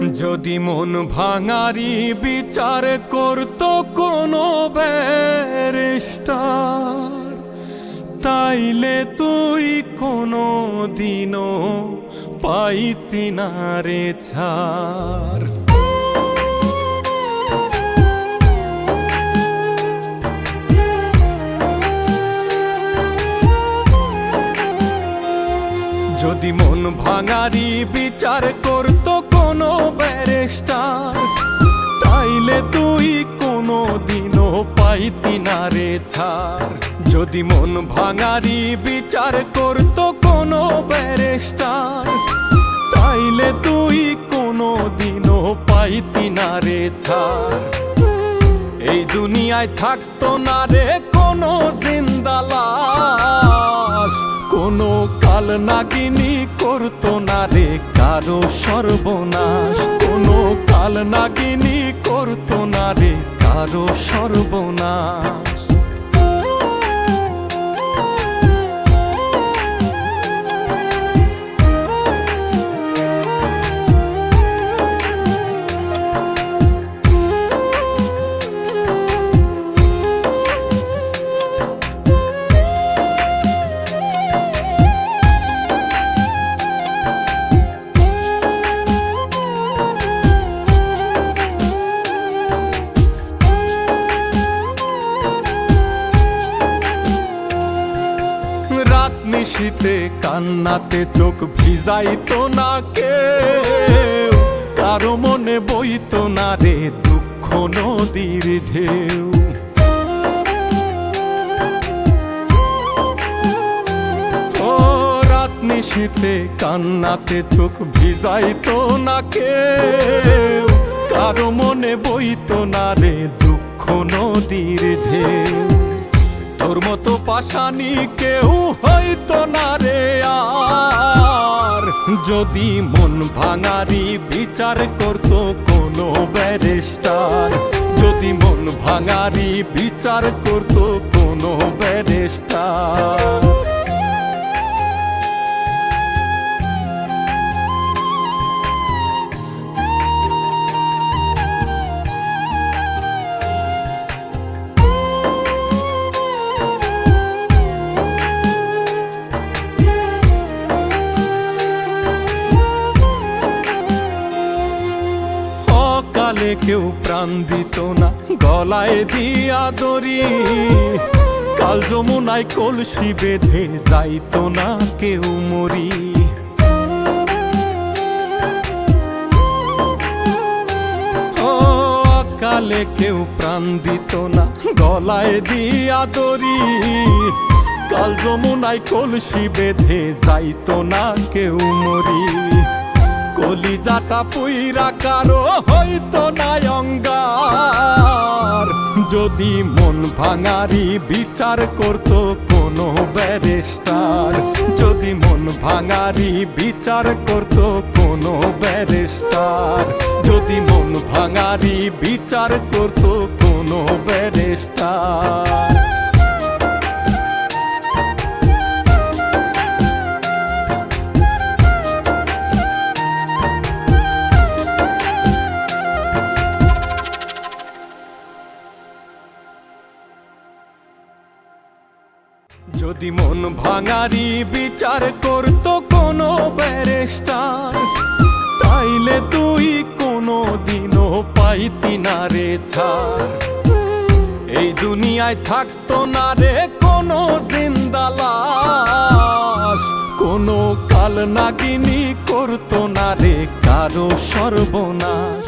যদি মন ভাঙারি বিচার করত কোনো ব্যারিস্টার, তাইলে তুই কোনো দিনও পাইতি না রে ছাড়। যদি মন ভাঙারি বিচার করত কোনো ব্যারিস্টার, তাইলে তুই কোনো দিনও পাইতি না রে ছাড়। যদি মন ভাঙারি বিচার করত কোনো ব্যারিস্টার, তাইলে তুই কোনো দিনও পাইতি না রে ছাড়। এই দুনিয়ায় থাকতো না রে কোনো জিন্দা লাশ, কোনো কাল নাগিনী করতো না রে কারো সর্বনাশ, কোনো কাল নাগিনী করতো না রে কারো সর্বনাশ। নিশীতে কান্নাতে চোখ ভিজাইতো না কেউ, কারো মনে বইতো না রে দুঃখ নদীর ঢেউ। ও রাত নিশীতে কান্নাতে চোখ ভিজাইতো না কেউ, কারো মনে বইতো না রে দুঃখ নদীর ঢেউ। তোর মতো পাশানি কেউ হইতো না রে আর, যদি মন ভাঙারি বিচার করতো কোনো ব্যারিস্টার, যদি মন ভাঙারি বিচার করতো কোনো ব্যারিস্টার। কালে কেউ প্রাণ দিত না গলায় দিয়া দড়ি, কাল যমুনায় কলসি বেঁধে যাইতো না কেউ মরি। ও কালে কেউ প্রাণ দিত না গলায় দিয়া দড়ি, কাল যমুনায় কলসি বেঁধে যাইতো না কেউ মরি। কলিজাটা পুইরা কারো হইতো না অঙ্গার, যদি মন ভাঙারি বিচার করতো কোনো ব্যারিস্টার, যদি মন ভাঙারি বিচার করতো কোনো ব্যারিস্টার, যদি মন ভাঙারি বিচার করতো কোনো ব্যারিস্টার। যদি মন ভাঙারি বিচার করতো কোনো ব্যারিস্টার, তাইলে তুই কোনো দিনও পাইতি না রে ছাড়। এই দুনিয়ায় থাকতো না রে কোনো জিন্দা লাশ, কোনো কাল নাগিনী করতো না রে কারো সর্বনাশ।